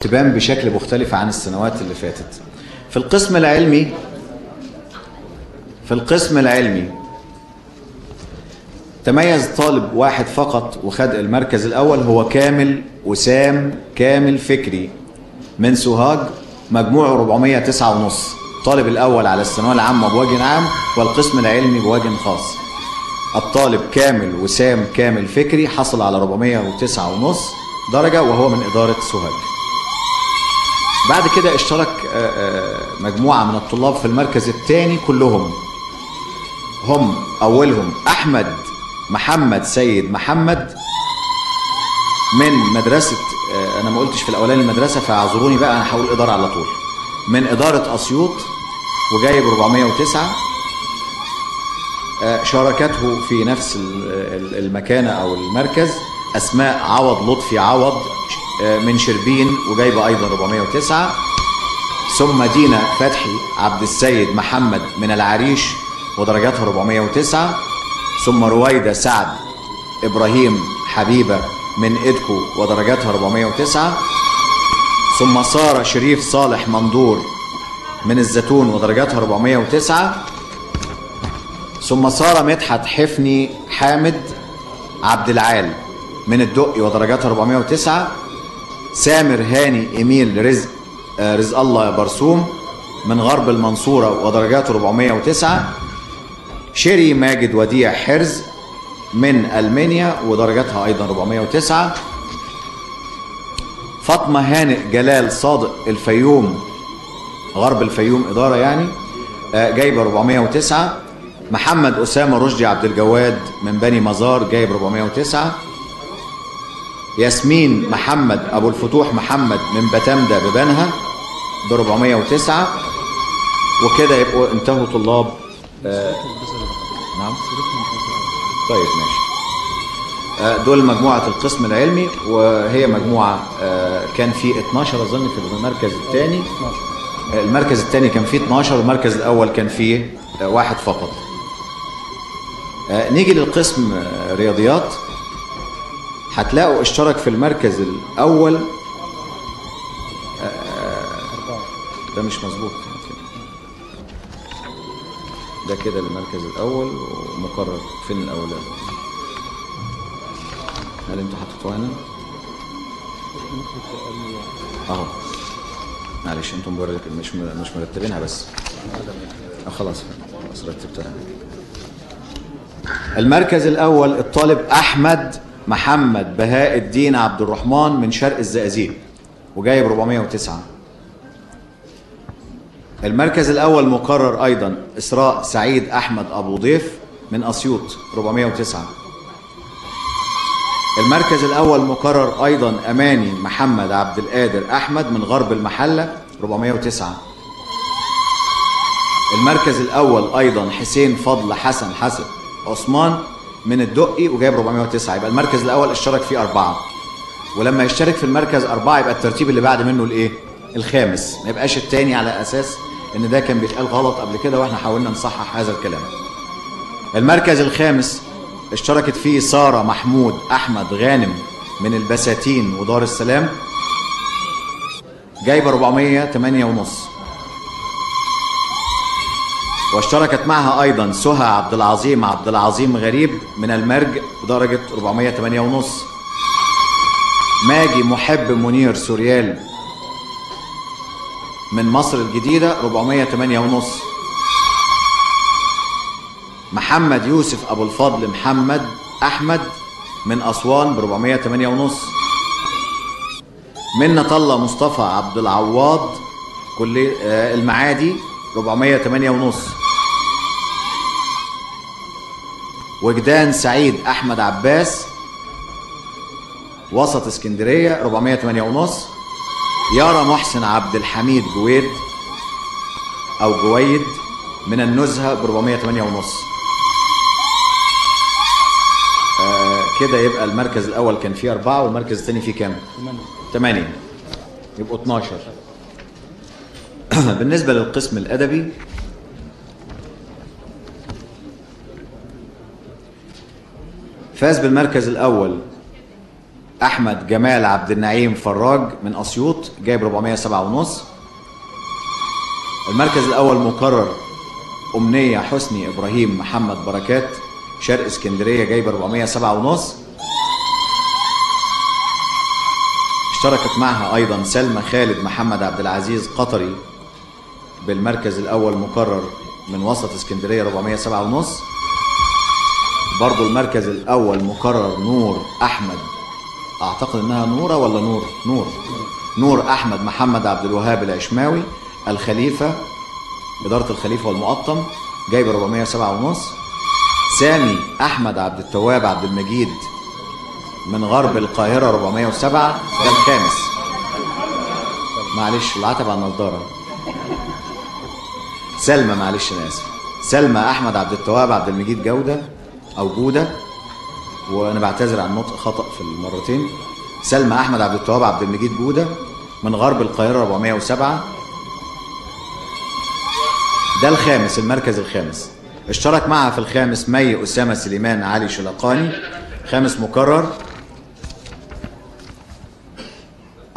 تبان بشكل مختلف عن السنوات اللي فاتت. في القسم العلمي تميز طالب واحد فقط وخد المركز الأول، هو كامل وسام كامل فكري من سوهاج، مجموعه 409.5. الطالب الأول على الثانوية العامة بوجه عام والقسم العلمي بوجه خاص. الطالب كامل وسام كامل فكري حصل على 409.5 درجة وهو من إدارة سوهاج. بعد كده اشترك مجموعة من الطلاب في المركز الثاني كلهم، هم أولهم أحمد محمد سيد محمد من مدرسة، أنا ما قلتش في الأولاني المدرسة فاعذروني بقى، أنا هقول إدارة على طول، من إدارة أسيوط وجايب 409. شاركته في نفس المكانة أو المركز أسماء عوض لطفي عوض من شربين وجايبة أيضا 409. ثم دينا فتحي عبد السيد محمد من العريش ودرجاتها 409. ثم رويدة سعد إبراهيم حبيبة من إدكو ودرجاتها 409. ثم سارة شريف صالح مندور من الزيتون ودرجاتها 409. ثم سارة مدحت حفني حامد عبد العال من الدقي ودرجاتها 409. سامر هاني إيميل رزق الله برسوم من غرب المنصورة ودرجاته 409. شيري ماجد وديع حرز من ألمانيا ودرجاتها أيضا 409. فاطمة هانئ جلال صادق الفيوم، غرب الفيوم إدارة يعني، جايبة 409. محمد أسامة رشدي عبد الجواد من بني مزار جايب 409. ياسمين محمد أبو الفتوح محمد من بتمدة ببنها ب 409. وكده يبقوا انتهوا طلاب. نعم طيب ماشي. دول مجموعة القسم العلمي، وهي مجموعة كان في 12 أظن في المركز الثاني. المركز الثاني كان فيه 12 والمركز الأول كان فيه واحد فقط. نيجي للقسم رياضيات، هتلاقوا اشترك في المركز الأول ده مش مظبوط ده كده المركز الأول ومقرر فين الأولاد؟ هل انتوا حطيتوها هنا؟ اهو معلش انتوا مش مرتبينها بس. خلاص رتبتها. المركز الأول الطالب أحمد محمد بهاء الدين عبد الرحمن من شرق الزقازيق وجايب 409. المركز الأول مقرر أيضا إسراء سعيد أحمد أبو ضيف من أسيوط 409. المركز الأول مقرر أيضا أماني محمد عبد القادر أحمد من غرب المحلة 409. المركز الأول أيضا حسين فضل حسن عثمان من الدقي وجايب 409. يبقى المركز الأول اشترك فيه 4، ولما يشترك في المركز 4 يبقى الترتيب اللي بعد منه الإيه؟ الخامس، ما يبقاش الثاني، على أساس إن ده كان بيتقال غلط قبل كده وإحنا حاولنا نصحح هذا الكلام. المركز الخامس اشتركت فيه سارة محمود أحمد غانم من البساتين ودار السلام جايبة 408.5. واشتركت معها أيضا سهى عبد العظيم غريب من المرج بدرجة 408.5. ماجي محب منير سوريال من مصر الجديدة 408.5. محمد يوسف أبو الفضل محمد أحمد من أسوان ب 408.5. منة الله مصطفى عبد العواض كلية المعادي 408.5. وجدان سعيد أحمد عباس وسط اسكندرية 408.5. يارا محسن عبد الحميد جويد أو جويد من النزهة ب 408.5. كده يبقى المركز الأول كان فيه 4 والمركز الثاني فيه كام؟ 8. يبقوا 12. بالنسبة للقسم الأدبي فاز بالمركز الأول احمد جمال عبد النعيم فراج من اسيوط جايب 407.5. المركز الاول مكرر امنيه حسني ابراهيم محمد بركات شرق اسكندريه جايب 407.5. اشتركت معها ايضا سلمى خالد محمد عبد العزيز قطري بالمركز الاول مكرر من وسط اسكندريه 407.5. برضو المركز الاول مكرر نور احمد، اعتقد انها نوره ولا نور احمد محمد عبد الوهاب العشماوي الخليفه، اداره الخليفه والمقطم جايب 407.5. سامي احمد عبد التواب عبد المجيد من غرب القاهره 407. ده الخامس. معلش العتب على النضاره. سلمى، معلش انا اسف، سلمى احمد عبد التواب عبد المجيد جوده، وانا بعتذر عن نطق خطا في المرتين. سلمى احمد عبد التواب عبد المجيد جوده من غرب القاهره 407. ده الخامس، المركز الخامس. اشترك معها في الخامس مي اسامه سليمان علي شلقاني، خامس مكرر.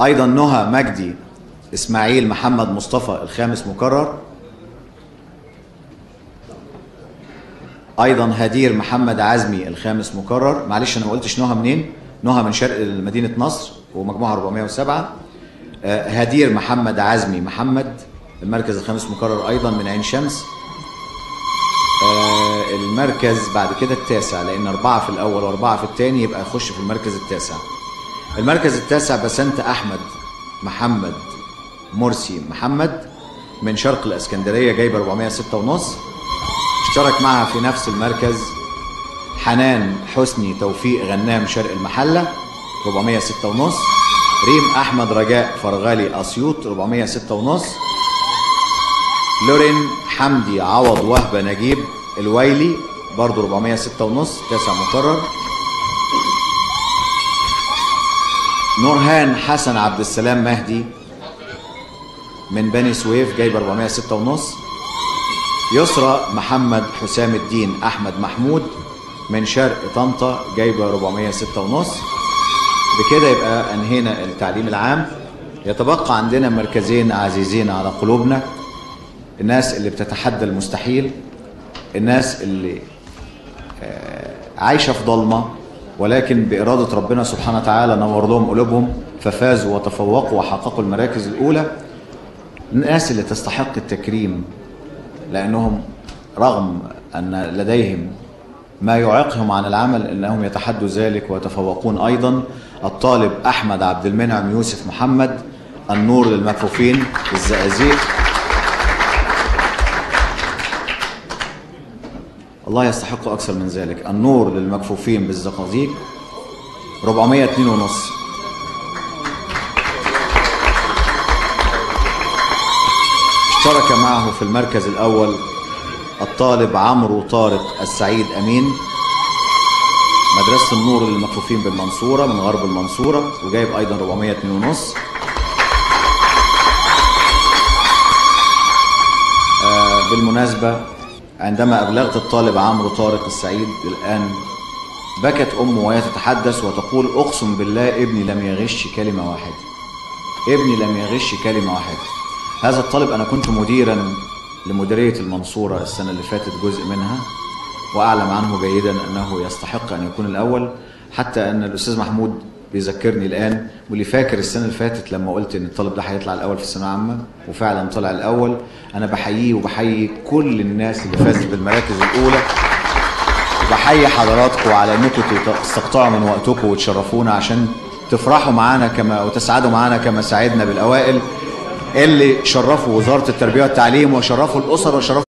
ايضا نهى مجدي اسماعيل محمد مصطفى الخامس مكرر. ايضا هدير محمد عزمي الخامس مكرر. معلش انا ما قلتش نهى منين، نهى من شرق مدينه نصر ومجموعها 407. هدير محمد عزمي محمد المركز الخامس مكرر ايضا من عين شمس. المركز بعد كده التاسع، لان 4 في الاول و4 في الثاني يبقى يخش في المركز التاسع. المركز التاسع بسنت احمد محمد مرسي محمد من شرق الاسكندريه جايبه 406.5. اشترك معها في نفس المركز حنان حسني توفيق غنام شرق المحله 406.5. ريم احمد رجاء فرغالي اسيوط 406.5. لورين حمدي عوض وهبه نجيب الويلي برضه 406.5 تاسع مكرر. نورهان حسن عبد السلام مهدي من بني سويف جايبه 406.5. يسرى محمد حسام الدين احمد محمود من شرق طنطا جايبه 406.5. بكده يبقى انهينا التعليم العام. يتبقى عندنا مركزين عزيزين على قلوبنا، الناس اللي بتتحدى المستحيل، الناس اللي عايشه في ضلمه ولكن بإرادة ربنا سبحانه وتعالى نور لهم قلوبهم ففازوا وتفوقوا وحققوا المراكز الأولى. الناس اللي تستحق التكريم لأنهم رغم أن لديهم ما يعيقهم عن العمل إنهم يتحدوا ذلك ويتفوقون أيضا. الطالب أحمد عبد المنعم يوسف محمد النور للمكفوفين الزقازيق، الله يستحق أكثر من ذلك، النور للمكفوفين بالزقازيق 402.5. اشترك معه في المركز الأول الطالب عمرو طارق السعيد أمين مدرسة النور للمكفوفين بالمنصورة من غرب المنصورة وجايب أيضا 402.5. بالمناسبة عندما أبلغت الطالب عمرو طارق السعيد الآن بكت أمه وهي تتحدث وتقول أقسم بالله ابني لم يغش كلمة واحدة، ابني لم يغش كلمة واحدة. هذا الطالب أنا كنت مديرا لمديرية المنصورة السنة اللي فاتت جزء منها وأعلم عنه جيدا أنه يستحق أن يكون الأول، حتى أن الأستاذ محمود بيذكرني الآن واللي فاكر السنة اللي فاتت لما قلت ان الطالب ده هيطلع الاول في الثانويه العامه وفعلا طلع الاول. انا بحييه وبحيي كل الناس اللي فازت بالمراكز الاولى وبحيي حضراتكم على انكم تستقطعوا من وقتكم وتشرفونا عشان تفرحوا معانا كما وتسعدوا معانا كما سعدنا بالاوائل اللي شرفوا وزاره التربيه والتعليم وشرفوا الاسر وشرفوا